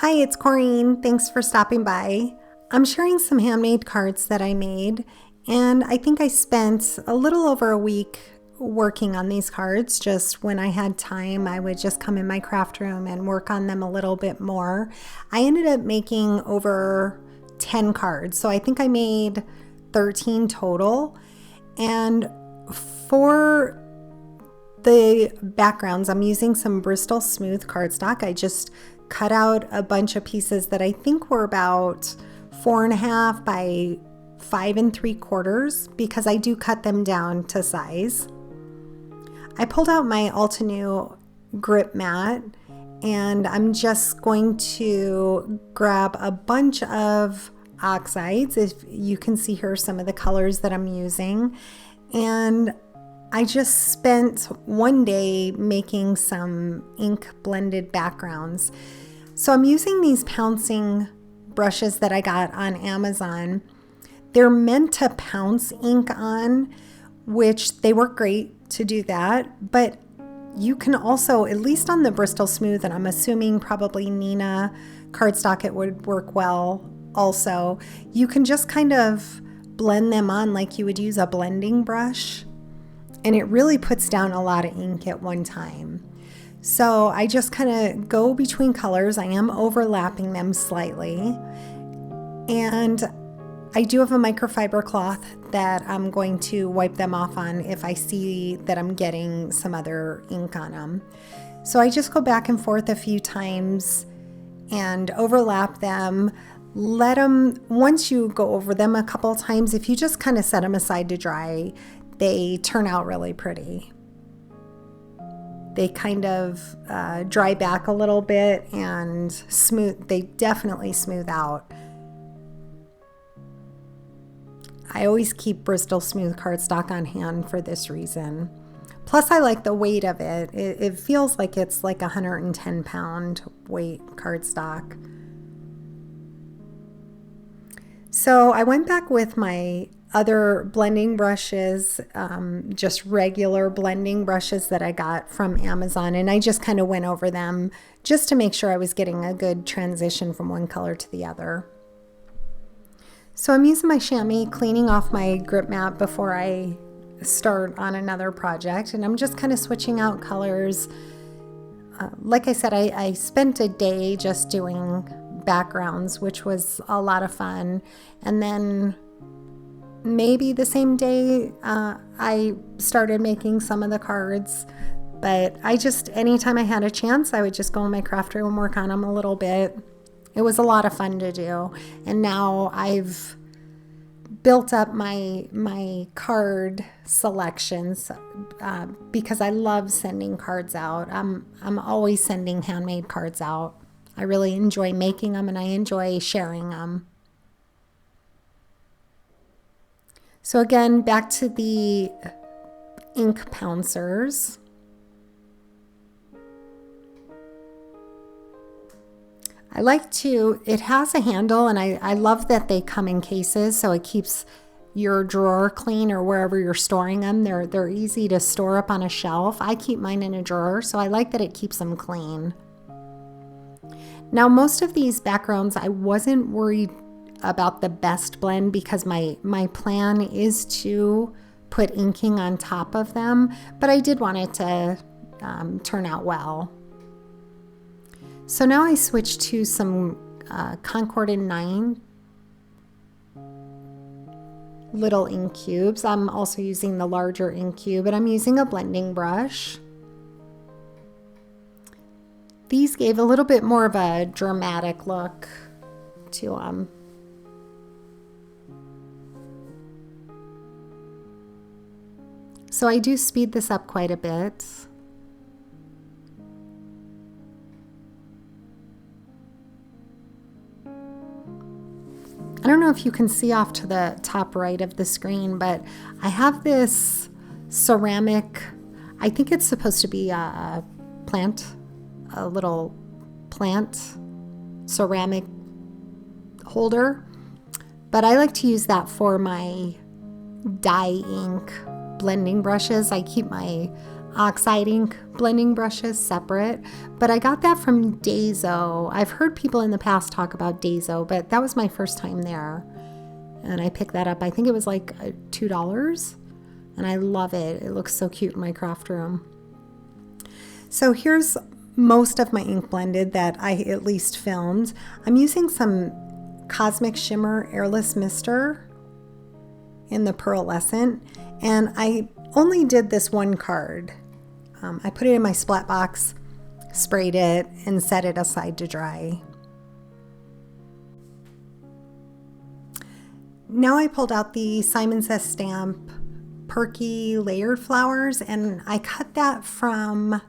Hi, it's Corrine. Thanks for stopping by. I'm sharing some handmade cards that I made, and I think I spent a little over a week working on these cards. Just when I had time, I would just come in my craft room and work on them a little bit more. I ended up making over 10 cards, so I think I made 13 total. And for the backgrounds, I'm using some Bristol Smooth cardstock. I just cut out a bunch of pieces that I think were about 4.5 by 5 3/4 because I do cut them down to size. I pulled out my Altenew grip mat and I'm just going to grab a bunch of oxides. If you can see here some of the colors that I'm using, and I just spent one day making some ink blended backgrounds. So I'm using these pouncing brushes that I got on Amazon. They're meant to pounce ink on, which they work great to do that, but you can also, at least on the Bristol Smooth, and I'm assuming probably Nina cardstock, it would work well also, you can just kind of blend them on like you would use a blending brush. And it really puts down a lot of ink at one time. So I just kind of go between colors. I am overlapping them slightly. And I do have a microfiber cloth that I'm going to wipe them off on if I see that I'm getting some other ink on them. So I just go back and forth a few times and overlap them. Let them, once you go over them a couple of times, if you just kind of set them aside to dry, they turn out really pretty. They kind of dry back a little bit and smooth. They definitely smooth out. I always keep Bristol Smooth cardstock on hand for this reason. Plus, I like the weight of it. It feels like it's like 110-pound weight cardstock. So I went back with my other blending brushes, just regular blending brushes that I got from Amazon, and I just kind of went over them just to make sure I was getting a good transition from one color to the other. So I'm using my chamois, cleaning off my grip mat before I start on another project, and I'm just kind of switching out colors. Like I said, I spent a day just doing backgrounds, which was a lot of fun, and then maybe the same day I started making some of the cards, but anytime I had a chance, I would just go in my craft room and work on them a little bit. It was a lot of fun to do, and now I've built up my card selections because I love sending cards out. I'm always sending handmade cards out. I really enjoy making them and I enjoy sharing them. So again, back to the ink pouncers. It has a handle, and I love that they come in cases, so it keeps your drawer clean or wherever you're storing them. They're easy to store up on a shelf. I keep mine in a drawer, so I like that it keeps them clean. Now, most of these backgrounds, I wasn't worried about the best blend because my plan is to put inking on top of them, but I did want it to turn out well. So now I switched to some Concord and 9 little ink cubes. I'm also using the larger ink cube, and I'm using a blending brush. These gave a little bit more of a dramatic look to them. So I do speed this up quite a bit. I don't know if you can see off to the top right of the screen, but I have this ceramic, I think it's supposed to be a little plant ceramic holder, but I like to use that for my dye ink blending brushes. I keep my oxide ink blending brushes separate, but I got that from Daiso. I've heard people in the past talk about Daiso, but that was my first time there. And I picked that up. I think it was like $2. And I love it. It looks so cute in my craft room. So here's most of my ink blended that I at least filmed. I'm using some Cosmic Shimmer Airless Mister in the Pearlescent. And I only did this one card. I put it in my splat box, sprayed it, and set it aside to dry. Now I pulled out the Simon Says Stamp Perky Layered Flowers, and I cut that from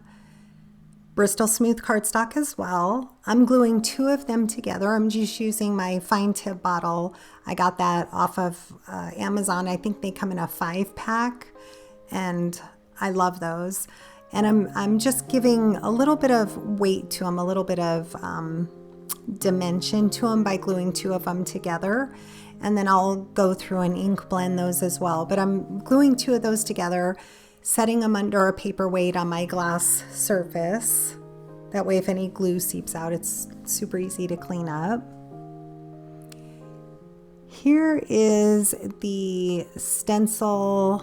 Bristol Smooth cardstock as well. I'm gluing 2 of them together. I'm just using my fine tip bottle. I got that off of Amazon. I think they come in a 5-pack, and I love those. And I'm just giving a little bit of weight to them, a little bit of dimension to them by gluing 2 of them together. And then I'll go through and ink blend those as well. But I'm gluing 2 of those together, setting them under a paperweight on my glass surface. That way if any glue seeps out, it's super easy to clean up. Here is the stencil,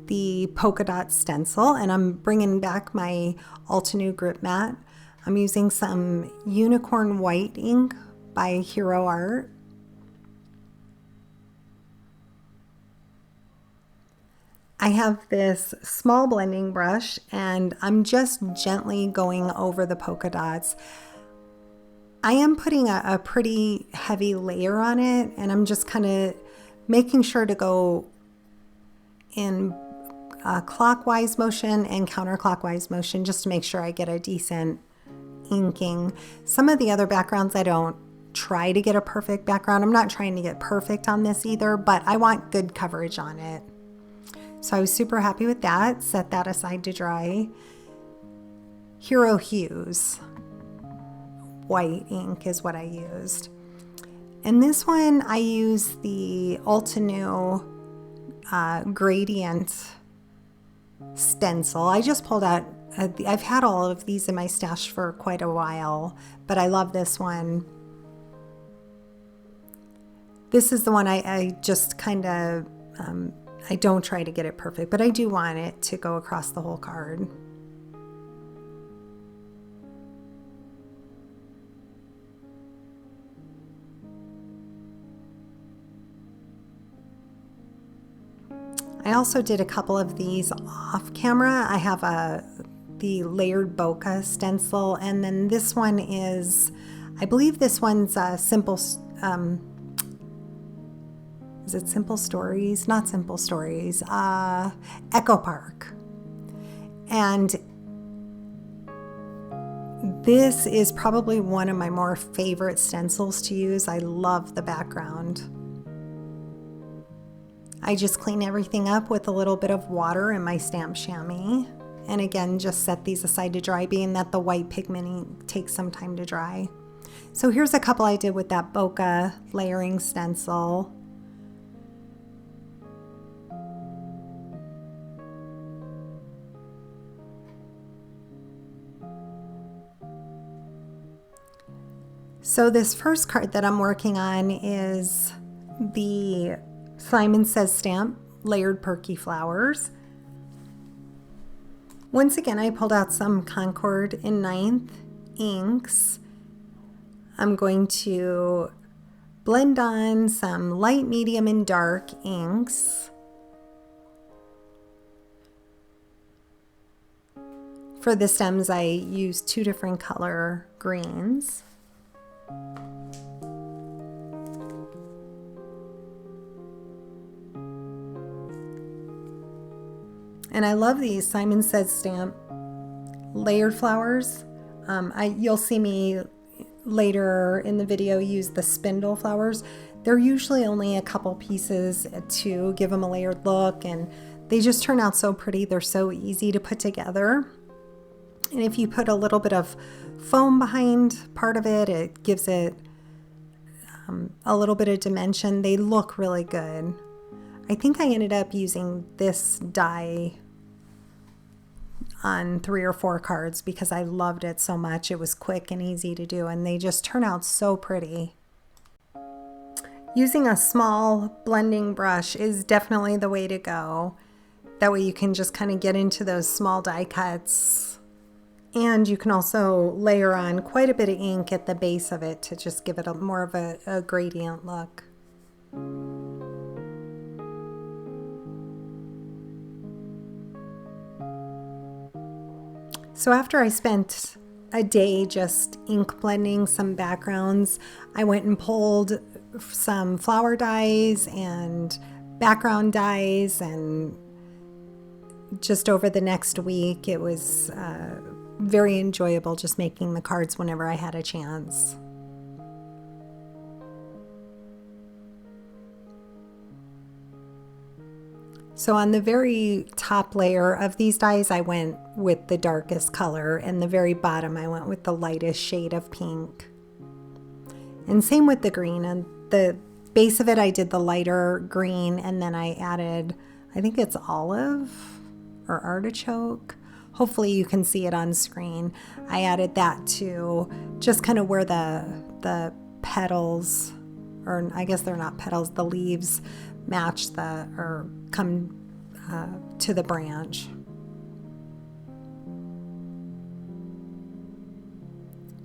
the polka dot stencil, and I'm bringing back my Altenew grip mat. I'm using some unicorn white ink by Hero Art. I have this small blending brush and I'm just gently going over the polka dots. I am putting a pretty heavy layer on it, and I'm just kind of making sure to go in clockwise motion and counterclockwise motion just to make sure I get a decent inking. Some of the other backgrounds I don't try to get a perfect background. I'm not trying to get perfect on this either, but I want good coverage on it. So I was super happy with that. Set that aside to dry. Hero Hues white ink is what I used. And this one I used the Altenew gradient stencil. I just pulled out, I've had all of these in my stash for quite a while, but I love this one. This is the one I just kind of, I don't try to get it perfect, but I do want it to go across the whole card. I also did a couple of these off camera. I have the layered bokeh stencil, and then this one is, I believe this one's simple, is it Simple Stories? Not Simple Stories, Echo Park. And this is probably one of my more favorite stencils to use. I love the background. I just clean everything up with a little bit of water in my stamp chamois. And again, just set these aside to dry, being that the white pigment takes some time to dry. So here's a couple I did with that bokeh layering stencil. So this first card that I'm working on is the Simon Says Stamp Layered Perky Flowers. Once again, I pulled out some Concord in 9th inks. I'm going to blend on some light, medium, and dark inks. For the stems, I used 2 different color greens. And I love these Simon Says Stamp layered flowers. You'll see me later in the video use the spindle flowers. They're usually only a couple pieces to give them a layered look, and they just turn out so pretty. They're so easy to put together. And if you put a little bit of foam behind part of it, it gives it a little bit of dimension. They look really good. I think I ended up using this die on 3 or 4 cards because I loved it so much. It was quick and easy to do, and they just turn out so pretty. Using a small blending brush is definitely the way to go. That way you can just kind of get into those small die cuts. And you can also layer on quite a bit of ink at the base of it to just give it more of a gradient look. So after I spent a day just ink blending some backgrounds, I went and pulled some flower dies and background dies, and just over the next week it was very enjoyable just making the cards whenever I had a chance. So on the very top layer of these dies, I went with the darkest color, and the very bottom I went with the lightest shade of pink. And same with the green. And the base of it, I did the lighter green, and then I added, I think it's olive or artichoke. Hopefully you can see it on screen. I added that to just kind of where the petals, or I guess they're not petals, the leaves match or come to the branch.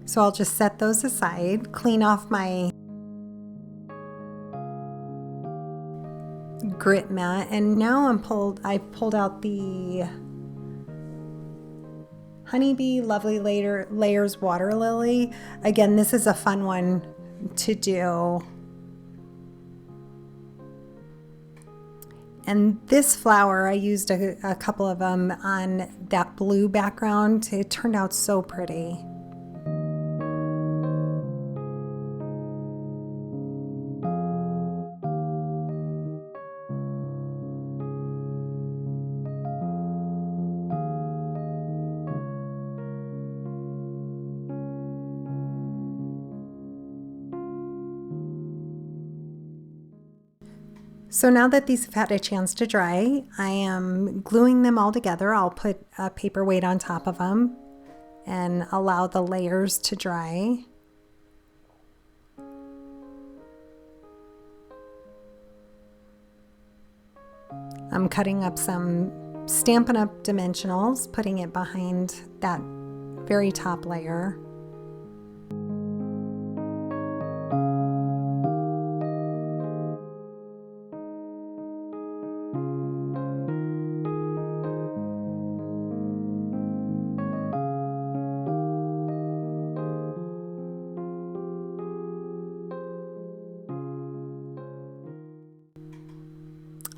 So I'll just set those aside, clean off my grit mat, and now I pulled out the Honeybee Lovely Layers Water Lily. Again, this is a fun one to do. And this flower, I used a couple of them on that blue background. It turned out so pretty. So now that these have had a chance to dry, I am gluing them all together. I'll put a paperweight on top of them and allow the layers to dry. I'm cutting up Stampin' Up! Dimensionals, putting it behind that very top layer.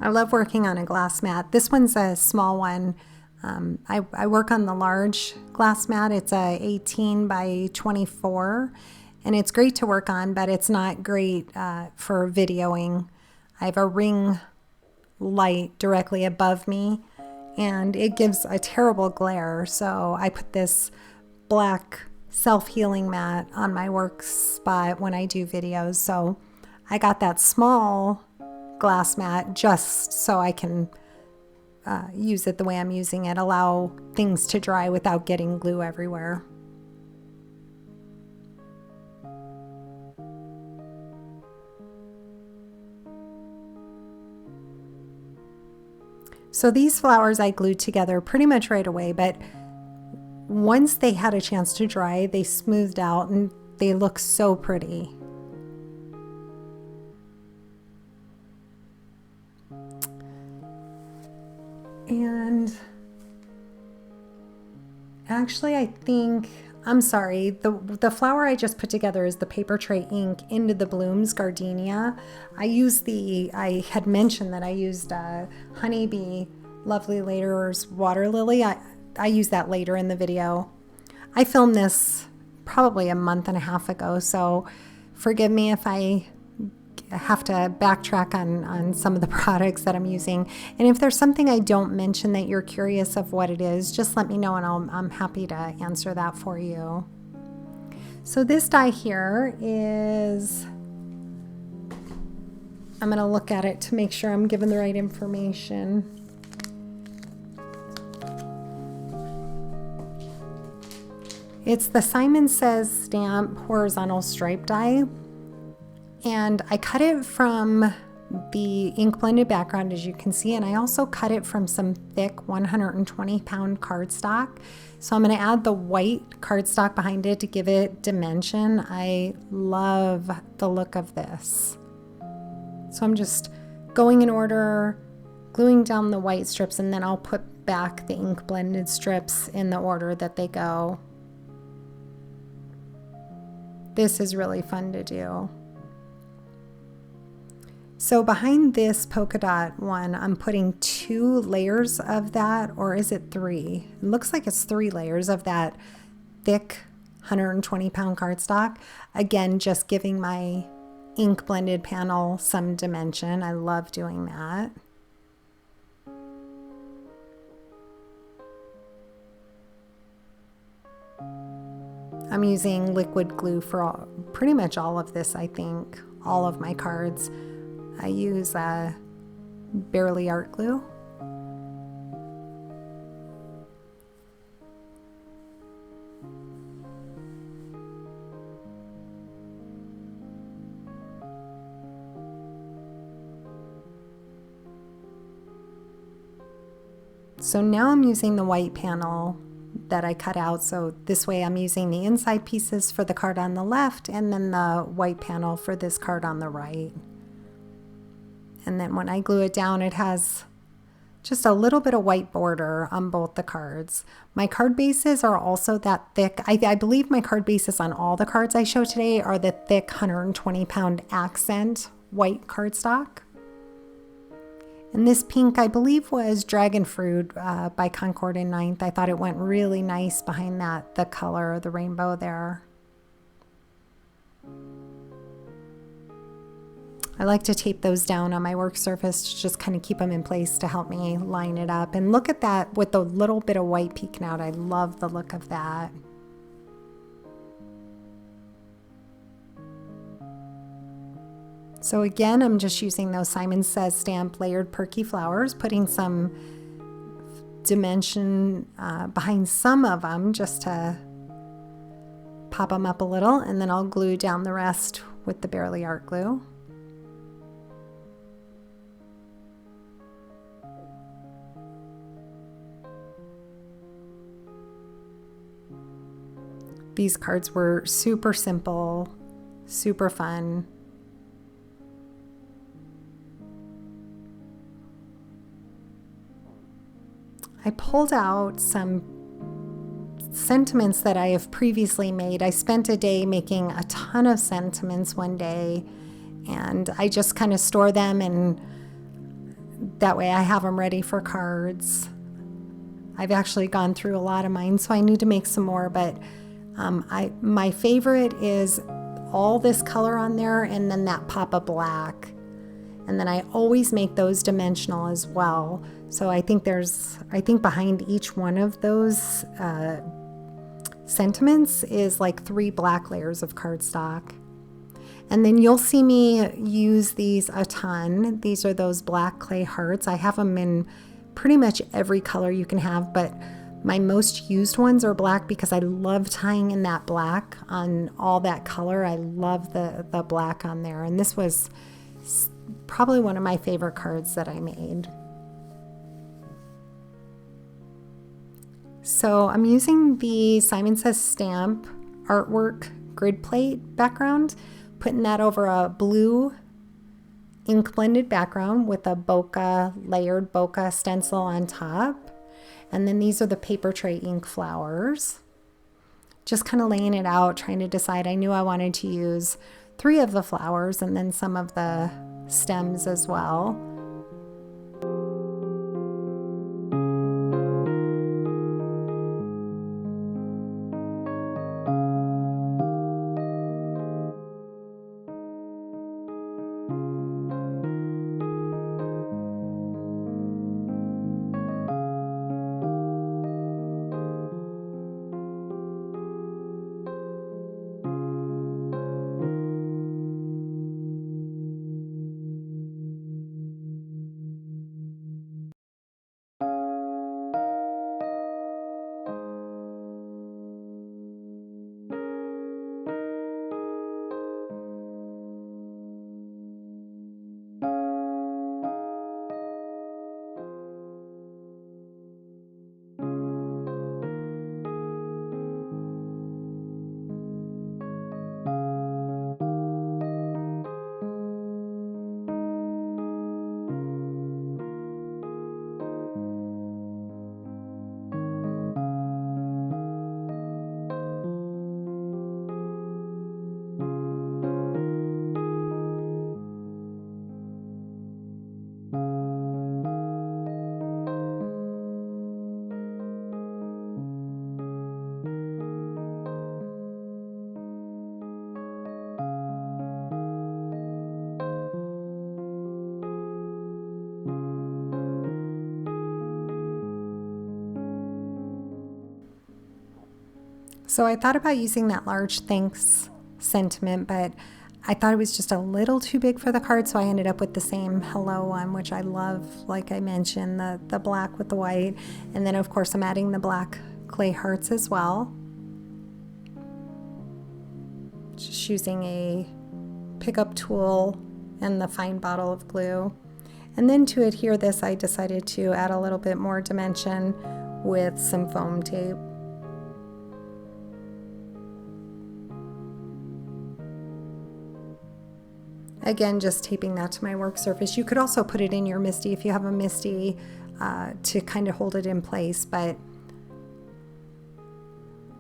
I love working on a glass mat. This one's a small one. I work on the large glass mat. It's a 18 by 24, and it's great to work on, but it's not great for videoing. I have a ring light directly above me, and it gives a terrible glare. So I put this black self-healing mat on my work spot when I do videos. So I got that small glass mat just so I can use it the way I'm using it, allow things to dry without getting glue everywhere. So these flowers I glued together pretty much right away, but once they had a chance to dry, they smoothed out and they look so pretty. And actually, I'm sorry, the flower I just put together is the paper tray ink into the blooms gardenia. I had mentioned that I used Honeybee Lovely Layers Water Lily. I used that later in the video. I filmed this probably a month and a half ago, so forgive me if I have to backtrack on some of the products that I'm using. And if there's something I don't mention that you're curious of what it is, just let me know and I'm happy to answer that for you. So this die here is, I'm going to look at it to make sure I'm giving the right information. It's the Simon Says Stamp horizontal stripe die, and I cut it from the ink blended background, as you can see, and I also cut it from some thick 120 pound cardstock. So I'm going to add the white cardstock behind it to give it dimension. I love the look of this. So I'm just going in order, gluing down the white strips, and then I'll put back the ink blended strips in the order that they go. This is really fun to do. So behind this polka dot one, I'm putting 2 layers of that, or is it 3? It looks like it's 3 layers of that thick 120 pound cardstock. Again, just giving my ink blended panel some dimension. I love doing that. I'm using liquid glue for pretty much all of this, I think, all of my cards. I use Barely Art glue. So now I'm using the white panel that I cut out. So this way I'm using the inside pieces for the card on the left and then the white panel for this card on the right. And then when I glue it down, it has just a little bit of white border on both the cards. My card bases are also that thick. I believe my card bases on all the cards I show today are the thick 120 pound accent white cardstock. And this pink, I believe, was Dragon Fruit by Concord and Ninth. I thought it went really nice behind that, the color, the rainbow there. I like to tape those down on my work surface to just kind of keep them in place to help me line it up. And look at that with the little bit of white peeking out. I love the look of that. So again, I'm just using those Simon Says Stamp layered perky flowers, putting some dimension behind some of them just to pop them up a little, and then I'll glue down the rest with the Barely Art glue. These cards were super simple, super fun. I pulled out some sentiments that I have previously made. I spent a day making a ton of sentiments one day, and I just kind of store them, and that way I have them ready for cards. I've actually gone through a lot of mine, so I need to make some more, but my favorite is all this color on there and then that pop of black. And then I always make those dimensional as well. So I think behind each one of those sentiments is like 3 black layers of cardstock. And then you'll see me use these a ton. These are those black clay hearts. I have them in pretty much every color you can have, but my most used ones are black because I love tying in that black on all that color. I love the black on there. And this was probably one of my favorite cards that I made. So I'm using the Simon Says Stamp artwork grid plate background, putting that over a blue ink blended background with a layered bokeh stencil on top. And then these are the paper tray ink flowers. Just kind of laying it out, trying to decide. I knew I wanted to use 3 of the flowers and then some of the stems as well. So I thought about using that large thanks sentiment, but I thought it was just a little too big for the card, so I ended up with the same hello one, which I love, like I mentioned, the black with the white. And then of course I'm adding the black clay hearts as well. Just using a pickup tool and the fine bottle of glue. And then to adhere this, I decided to add a little bit more dimension with some foam tape. Again, just taping that to my work surface. You could also put it in your MISTI if you have a MISTI to kind of hold it in place, but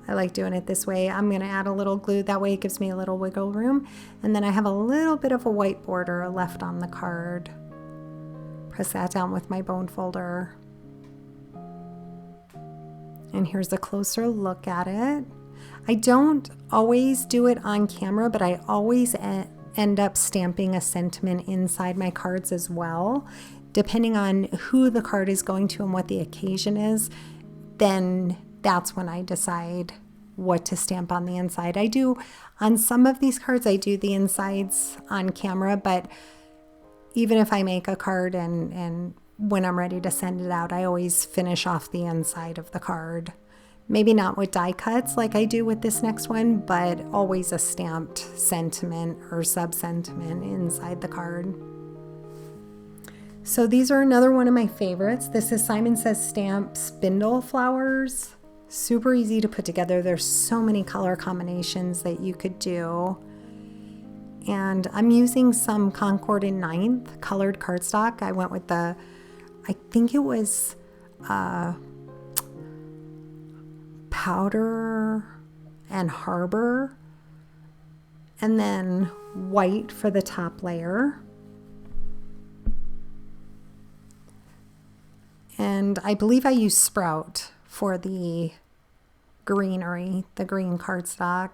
I like doing it this way. I'm going to add a little glue, that way it gives me a little wiggle room. And then I have a little bit of a white border left on the card. Press that down with my bone folder. And here's a closer look at it. I don't always do it on camera, but I always end up stamping a sentiment inside my cards as well. Depending on who the card is going to and what the occasion is, then that's when I decide what to stamp on the inside. I do, on some of these cards, I do the insides on camera, but even if I make a card and when I'm ready to send it out, I always finish off the inside of the card. Maybe not with die cuts like I do with this next one, but always a stamped sentiment or sub-sentiment inside the card. So these are another one of my favorites. This is Simon Says Stamp Spindle Flowers. Super easy to put together. There's so many color combinations that you could do. And I'm using some Concord in 9th colored cardstock. I went with I think it was Powder and Harbor, and then white for the top layer. And I believe I used Sprout for the greenery, the green cardstock.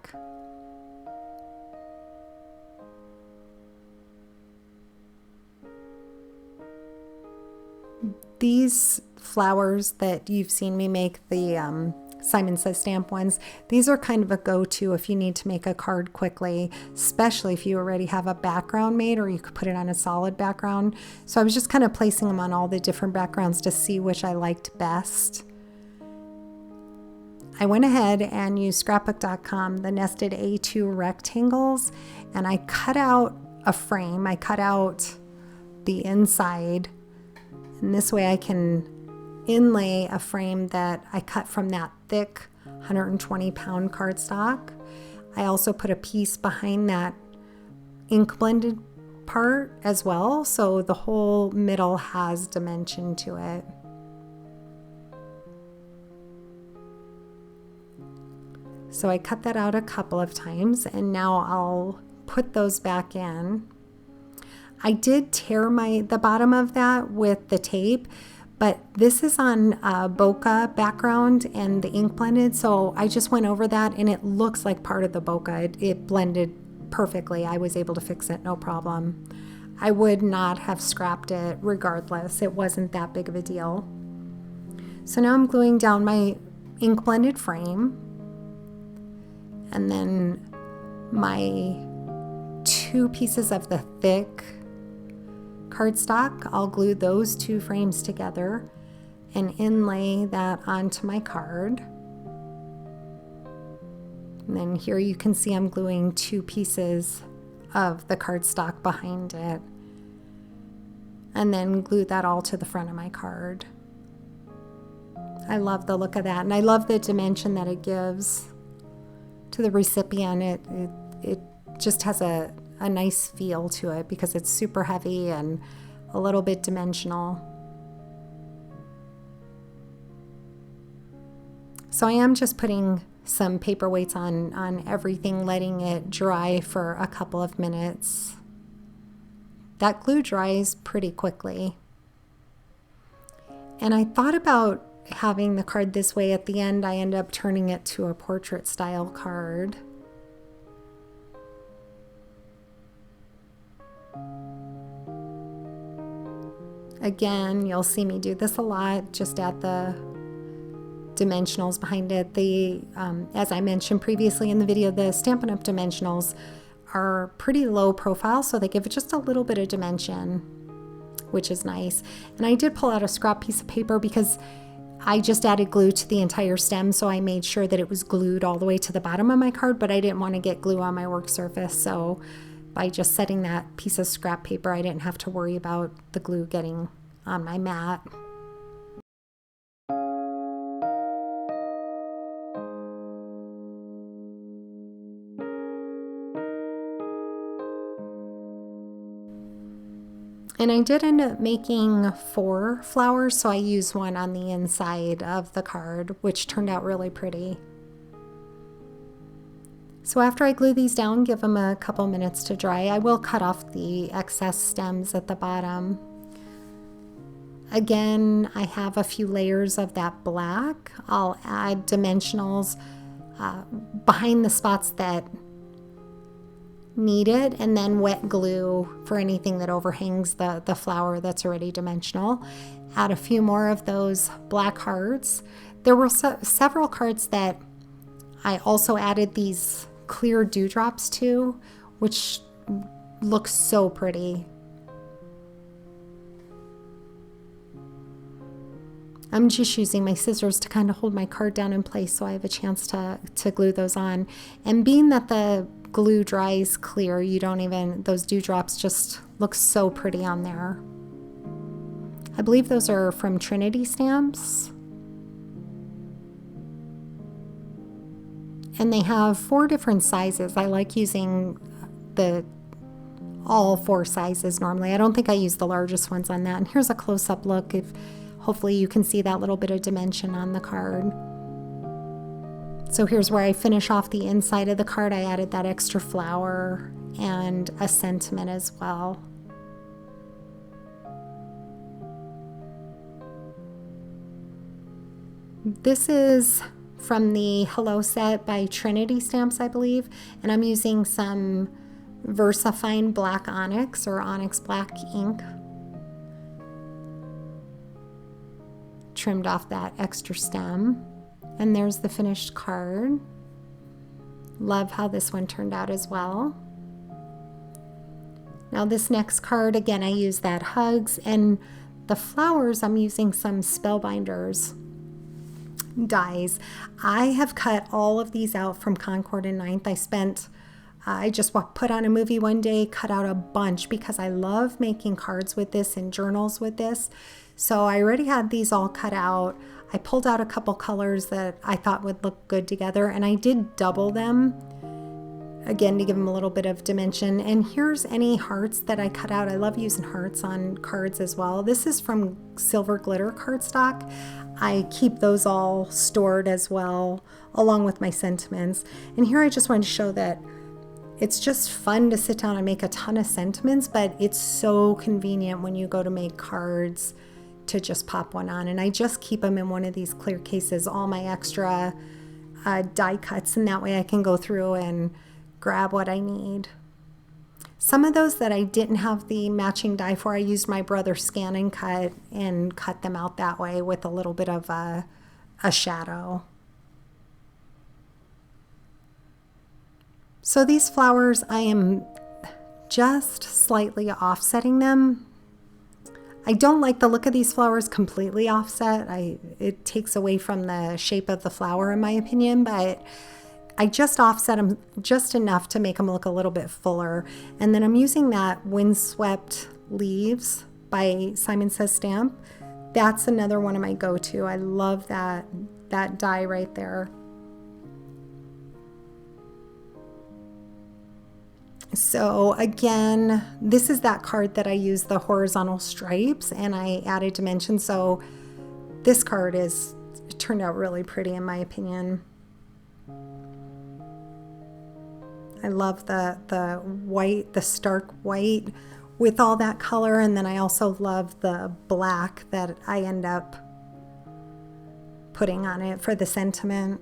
These flowers that you've seen me make, the Simon Says Stamp ones, these are kind of a go-to if you need to make a card quickly, especially if you already have a background made, or you could put it on a solid background. So I was just kind of placing them on all the different backgrounds to see which I liked best. I went ahead and used scrapbook.com, the nested A2 rectangles, and I cut out a frame. I cut out the inside, and this way I can inlay a frame that I cut from that thick 120-pound cardstock. I also put a piece behind that ink blended part as well, so the whole middle has dimension to it. So I cut that out a couple of times, and now I'll put those back in. I did tear the bottom of that with the tape, but this is on a bokeh background and the ink blended, so I just went over that and it looks like part of the bokeh. It blended perfectly. I was able to fix it, no problem. I would not have scrapped it regardless. It wasn't that big of a deal. So now I'm gluing down my ink blended frame, and then my 2 pieces of the thick cardstock, I'll glue those 2 frames together and inlay that onto my card. And then here you can see I'm gluing 2 pieces of the cardstock behind it, and then glue that all to the front of my card. I love the look of that, and I love the dimension that it gives to the recipient. It just has a nice feel to it because it's super heavy and a little bit dimensional. So I am just putting some paperweights on everything, letting it dry for a couple of minutes. That glue dries pretty quickly. And I thought about having the card this way. At the end, I end up turning it to a portrait style card. Again, you'll see me do this a lot, just at the dimensionals behind it. As I mentioned previously in the video, the Stampin' Up! Dimensionals are pretty low profile, so they give it just a little bit of dimension, which is nice. And I did pull out a scrap piece of paper because I just added glue to the entire stem, so I made sure that it was glued all the way to the bottom of my card, but I didn't want to get glue on my work surface, so by just setting that piece of scrap paper, I didn't have to worry about the glue getting on my mat. And I did end up making 4 flowers, so I used one on the inside of the card, which turned out really pretty. So after I glue these down, give them a couple minutes to dry. I will cut off the excess stems at the bottom. Again, I have a few layers of that black. I'll add dimensionals behind the spots that need it, and then wet glue for anything that overhangs the flower that's already dimensional. Add a few more of those black hearts. There were several cards that I also added these clear dewdrops to, which look so pretty. I'm just using my scissors to kind of hold my card down in place so I have a chance to glue those on. And being that the glue dries clear, those dewdrops just look so pretty on there. I believe those are from Trinity Stamps. And they have 4 different sizes. I like using all 4 sizes normally. I don't think I use the largest ones on that. And here's a close-up look. Hopefully you can see that little bit of dimension on the card. So here's where I finish off the inside of the card. I added that extra flower and a sentiment as well. This is from the Hello set by Trinity Stamps, I believe, and I'm using some VersaFine Black Onyx or Onyx Black ink. Trimmed off that extra stem. And there's the finished card. Love how this one turned out as well. Now this next card, again, I use that Hugs, and the flowers, I'm using some Spellbinders dies. I have cut all of these out from Concord and 9th. I just put on a movie one day, cut out a bunch because I love making cards with this and journals with this. So I already had these all cut out. I pulled out a couple colors that I thought would look good together, and I did double them, again, to give them a little bit of dimension. And here's any hearts that I cut out. I love using hearts on cards as well. This is from Silver Glitter cardstock. I keep those all stored as well, along with my sentiments. And here I just wanted to show that it's just fun to sit down and make a ton of sentiments, but it's so convenient when you go to make cards to just pop one on. And I just keep them in one of these clear cases, all my extra die cuts, and that way I can go through and grab what I need. Some of those that I didn't have the matching die for, I used my brother's Scan and cut them out that way with a little bit of a shadow. So these flowers, I am just slightly offsetting them. I don't like the look of these flowers completely offset. It takes away from the shape of the flower in my opinion, but I just offset them just enough to make them look a little bit fuller. And then I'm using that Windswept Leaves by Simon Says Stamp. That's another one of my go-to. I love that die right there. So again, this is that card that I used the horizontal stripes and I added dimension. So this card turned out really pretty in my opinion. I love the white, the stark white with all that color. And then I also love the black that I end up putting on it for the sentiment.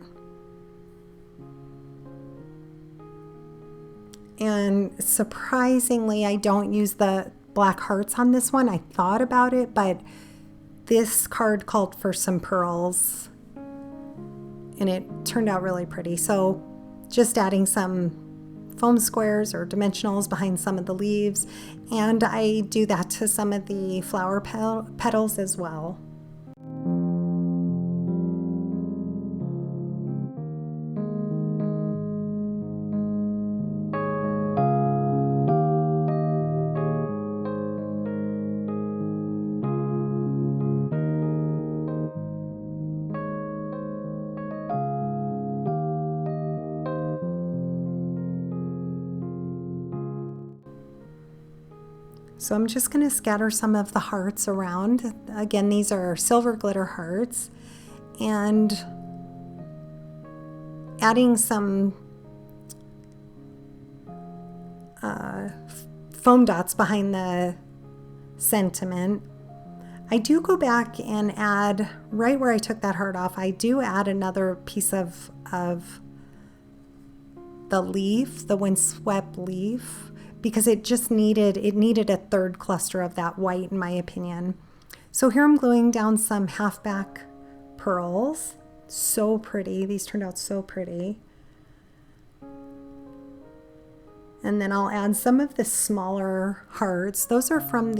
And surprisingly, I don't use the black hearts on this one. I thought about it, but this card called for some pearls. and it turned out really pretty. So just adding some foam squares or dimensionals behind some of the leaves, and I do that to some of the flower petals as well. So I'm just going to scatter some of the hearts around. Again, these are silver glitter hearts, and adding some foam dots behind the sentiment. I do go back and add, right where I took that heart off, I do add another piece of the leaf, the windswept leaf, because it needed a third cluster of that white, in my opinion. So here I'm gluing down some halfback pearls. So pretty. These turned out so pretty. And then I'll add some of the smaller hearts. Those are from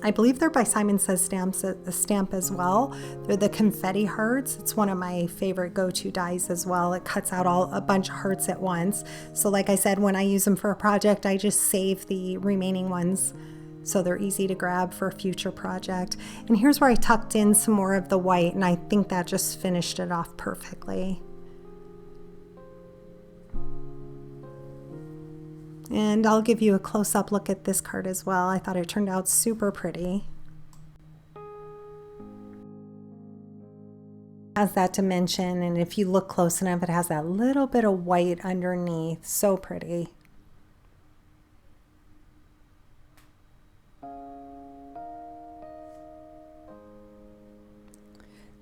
I believe they're by Simon Says Stamp as well. They're the confetti hearts. It's one of my favorite go-to dies as well. It cuts out a bunch of hearts at once. So like I said, when I use them for a project, I just save the remaining ones so they're easy to grab for a future project. And here's where I tucked in some more of the white, and I think that just finished it off perfectly. And I'll give you a close-up look at this card as well. I thought it turned out super pretty. It has that dimension, and if you look close enough, it has that little bit of white underneath. So pretty.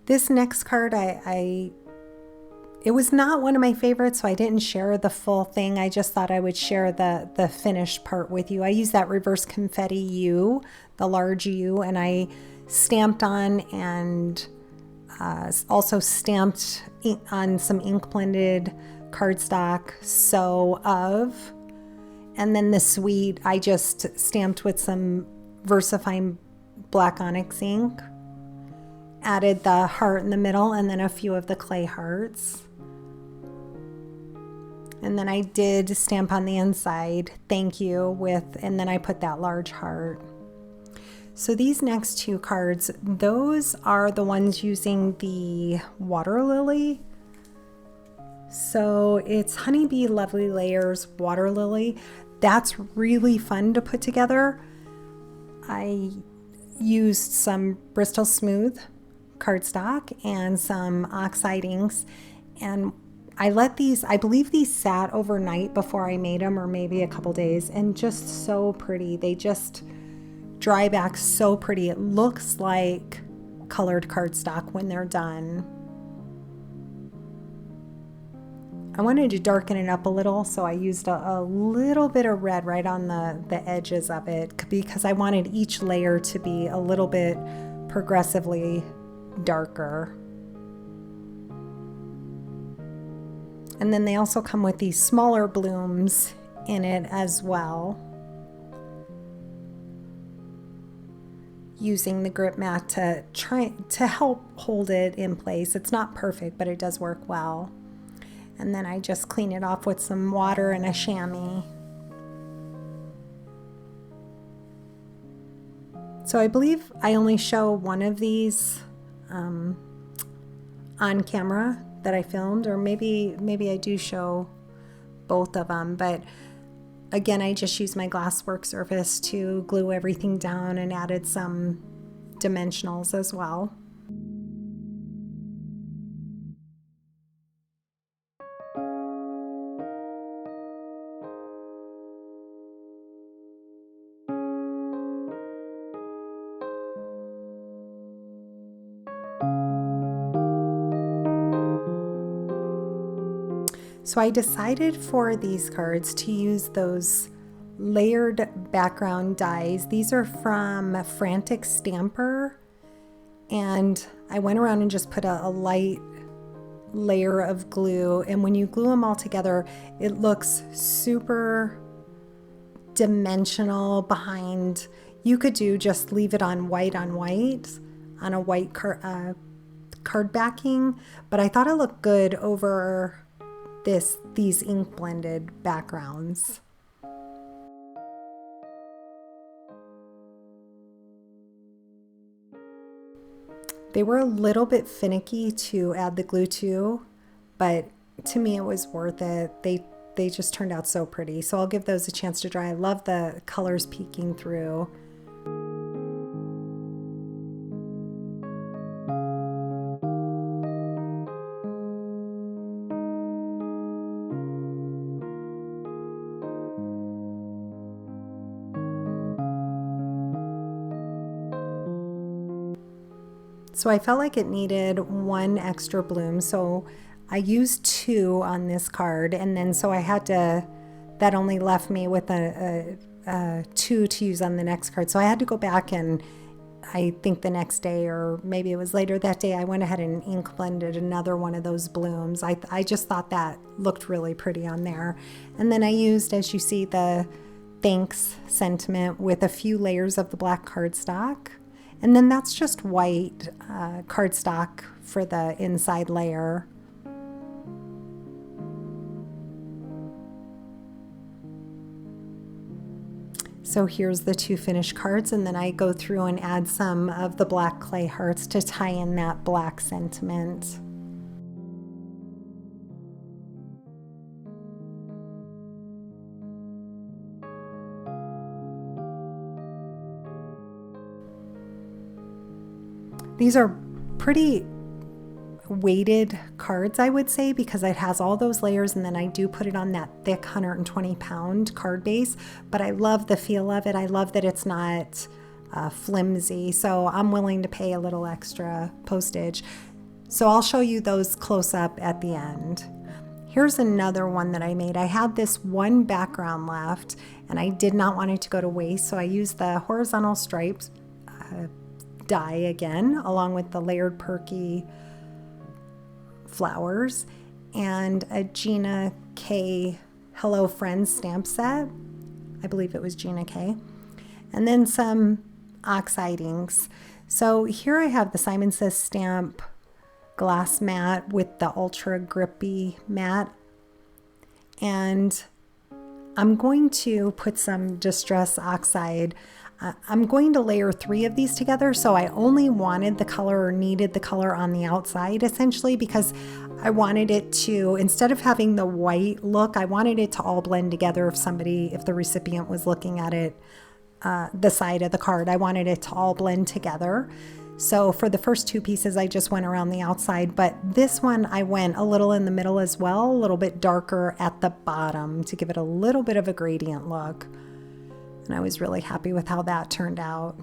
This next card, it was not one of my favorites, so I didn't share the full thing. I just thought I would share the finished part with you. I used that reverse confetti U, the large U, and I stamped on and also stamped on some ink blended cardstock sew of. And then the suite I just stamped with some VersaFine black onyx ink. Added the heart in the middle and then a few of the clay hearts. And then I did stamp on the inside, thank you, and then I put that large heart. So these next two cards, those are the ones using the water lily. So it's Honeybee Lovely Layers Water Lily. That's really fun to put together. I used some Bristol Smooth cardstock and some oxide inks, and I believe these sat overnight before I made them, or maybe a couple days, and just so pretty. They just dry back so pretty. It looks like colored cardstock when they're done. I wanted to darken it up a little, so I used a little bit of red right on the edges of it, because I wanted each layer to be a little bit progressively darker. And then they also come with these smaller blooms in it as well, using the grip mat to try to help hold it in place. It's not perfect, but it does work well. And then I just clean it off with some water and a chamois. So I believe I only show one of these on camera that I filmed, or maybe I do show both of them, but again, I just used my glass work surface to glue everything down and added some dimensionals as well. So I decided for these cards to use those layered background dies. These are from Frantic Stamper, And I went around and just put a light layer of glue, and when you glue them all together, it looks super dimensional behind. You could just leave it on white on a white card backing, but I thought it looked good over these ink blended backgrounds. They were a little bit finicky to add the glue to, but to me it was worth it. They just turned out so pretty. So I'll give those a chance to dry. I love the colors peeking through. So I felt like it needed one extra bloom, so I used 2 on this card, and then so I had to, that only left me with a 2 to use on the next card. So I had to go back, and I think the next day, or maybe it was later that day, I went ahead and ink blended another one of those blooms. I just thought that looked really pretty on there. And then I used, as you see, the thanks sentiment with a few layers of the black cardstock. And then that's just white cardstock for the inside layer. So here's the 2 finished cards, and then I go through and add some of the black clay hearts to tie in that black sentiment. These are pretty weighted cards, I would say, because it has all those layers, and then I do put it on that thick 120-pound card base, but I love the feel of it. I love that it's not flimsy, so I'm willing to pay a little extra postage. So I'll show you those close up at the end. Here's another one that I made. I had this one background left, and I did not want it to go to waste, so I used the horizontal stripes die again, along with the layered perky flowers and a Gina K Hello Friends stamp set. I believe it was Gina K. And then some oxide inks. So here I have the Simon Says stamp glass mat with the ultra grippy mat, and I'm going to put some Distress Oxide. I'm going to layer 3 of these together, so I only wanted the color, or needed the color, on the outside essentially, because I wanted it to, instead of having the white look, I wanted it to all blend together. If the recipient was looking at it, the side of the card, I wanted it to all blend together. So for the first 2 pieces, I just went around the outside, but this one I went a little in the middle as well, a little bit darker at the bottom to give it a little bit of a gradient look. And I was really happy with how that turned out.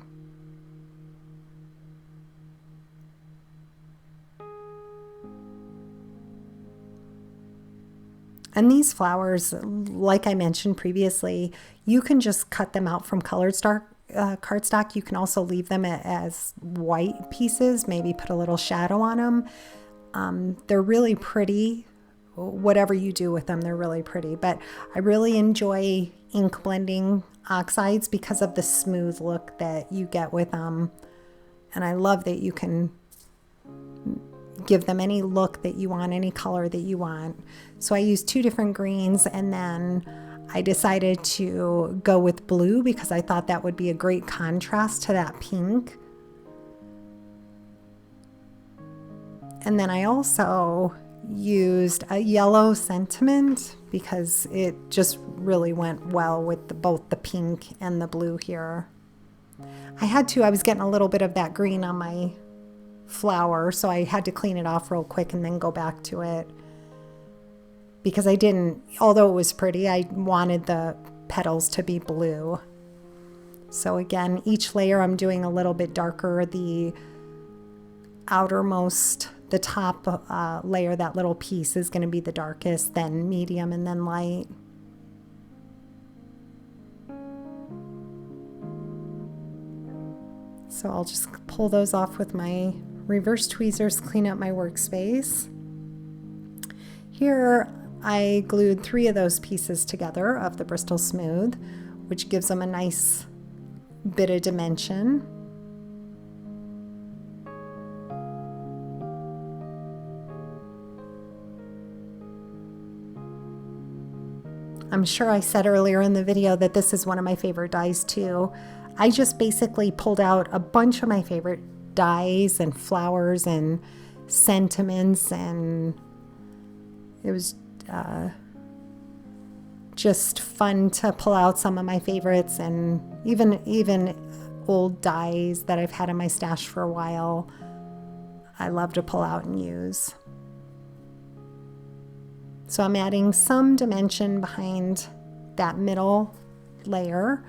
And these flowers, like I mentioned previously, you can just cut them out from cardstock. You can also leave them as white pieces, maybe put a little shadow on them. They're really pretty. Whatever you do with them, they're really pretty. But I really enjoy ink blending oxides because of the smooth look that you get with them. And I love that you can give them any look that you want, any color that you want. So I used 2 different greens, and then I decided to go with blue because I thought that would be a great contrast to that pink. And then I also used a yellow sentiment because it just really went well with both the pink and the blue here. I was getting a little bit of that green on my flower, so I had to clean it off real quick and then go back to it, because although it was pretty, I wanted the petals to be blue. So again, each layer I'm doing a little bit darker. The top layer, that little piece, is going to be the darkest, then medium, and then light. So I'll just pull those off with my reverse tweezers, clean up my workspace. Here I glued 3 of those pieces together of the Bristol Smooth, which gives them a nice bit of dimension. I'm sure I said earlier in the video that this is one of my favorite dies too. I just basically pulled out a bunch of my favorite dies and flowers and sentiments, and it was just fun to pull out some of my favorites, and even old dies that I've had in my stash for a while. I love to pull out and use. So I'm adding some dimension behind that middle layer,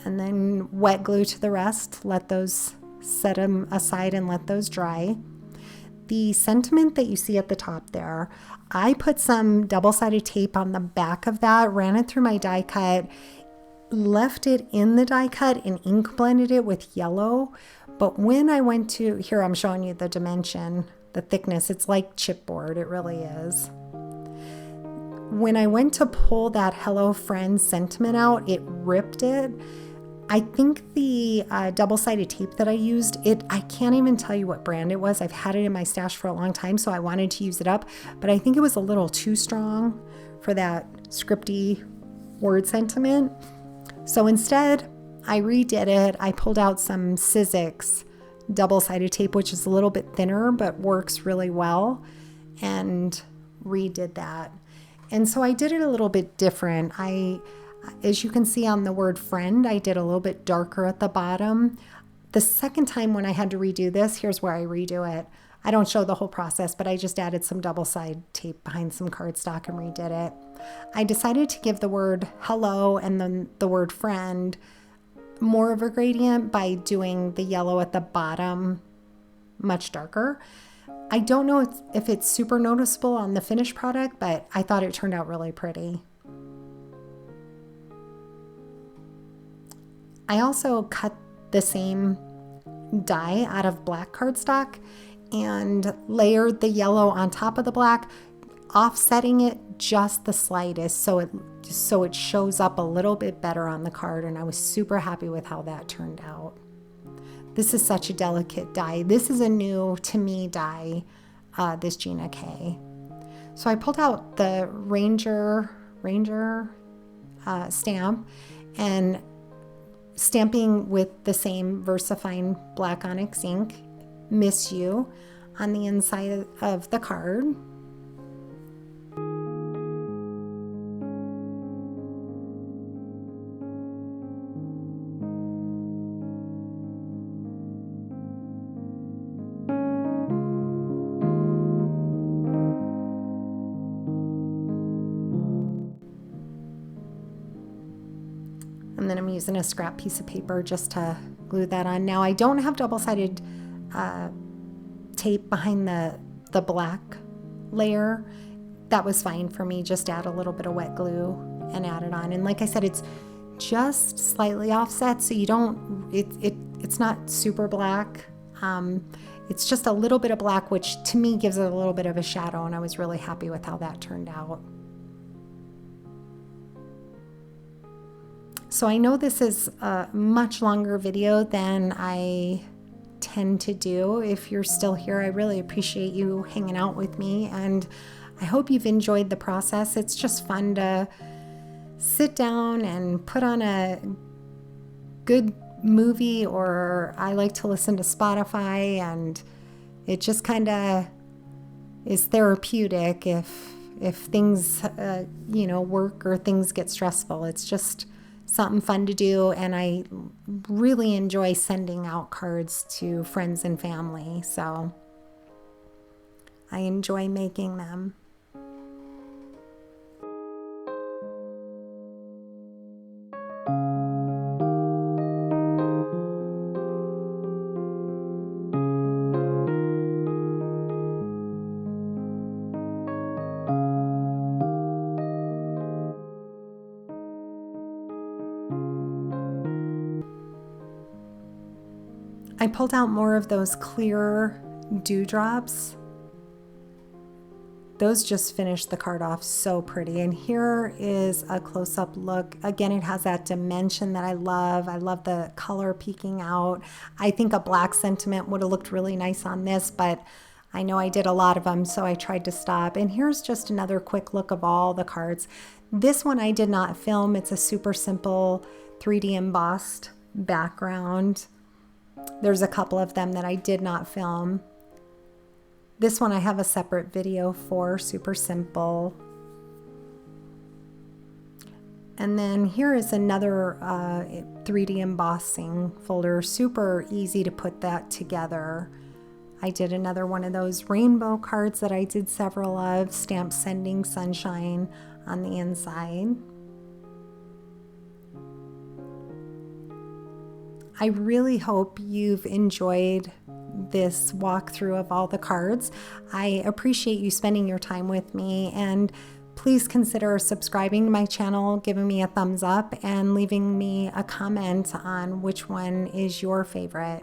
and then wet glue to the rest. Let those, set them aside and let those dry. The sentiment that you see at the top there, I put some double-sided tape on the back of that, ran it through my die cut, left it in the die cut and ink blended it with yellow. But when I went to, here I'm showing you the dimension, the thickness, it's like chipboard, it really is. When I went to pull that Hello Friend sentiment out, it ripped it. I think the double-sided tape that I used, I can't even tell you what brand it was. I've had it in my stash for a long time, so I wanted to use it up, but I think it was a little too strong for that scripty word sentiment. So instead, I redid it. I pulled out some Sizzix double-sided tape, which is a little bit thinner, but works really well, and redid that. And so I did it a little bit different. As you can see on the word friend, I did a little bit darker at the bottom. The second time when I had to redo this, here's where I redo it. I don't show the whole process, but I just added some double-sided tape behind some cardstock and redid it. I decided to give the word hello and then the word friend more of a gradient by doing the yellow at the bottom much darker. I don't know if it's super noticeable on the finished product, but I thought it turned out really pretty. I also cut the same die out of black cardstock and layered the yellow on top of the black, offsetting it just the slightest so it shows up a little bit better on the card, and I was super happy with how that turned out. This is such a delicate die. This is a new, to me, die, this Gina K. So I pulled out the Ranger stamp and stamping with the same VersaFine black onyx ink, Miss You, on the inside of the card. And then I'm using a scrap piece of paper just to glue that on. Now I don't have double-sided tape behind the black layer. That was fine for me. Just add a little bit of wet glue and add it on. And like I said, it's just slightly offset, so you don't, it's not super black. It's just a little bit of black, which to me gives it a little bit of a shadow, and I was really happy with how that turned out. So I know this is a much longer video than I tend to do. If you're still here, I really appreciate you hanging out with me, and I hope you've enjoyed the process. It's just fun to sit down and put on a good movie, or I like to listen to Spotify, and it just kind of is therapeutic if things work or things get stressful. It's just something fun to do, and I really enjoy sending out cards to friends and family, so I enjoy making them. I pulled out more of those clear dewdrops. Those just finished the card off so pretty. And here is a close-up look. Again, it has that dimension that I love. I love the color peeking out. I think a black sentiment would have looked really nice on this, but I know I did a lot of them, so I tried to stop. And here's just another quick look of all the cards. This one I did not film. It's a super simple 3D embossed background. There's a couple of them that I did not film. This one I have a separate video for, super simple. And then here is another 3D embossing folder, super easy to put that together. I did another one of those rainbow cards that I did several of, stamp sending sunshine on the inside. I really hope you've enjoyed this walkthrough of all the cards. I appreciate you spending your time with me, and please consider subscribing to my channel, giving me a thumbs up, and leaving me a comment on which one is your favorite.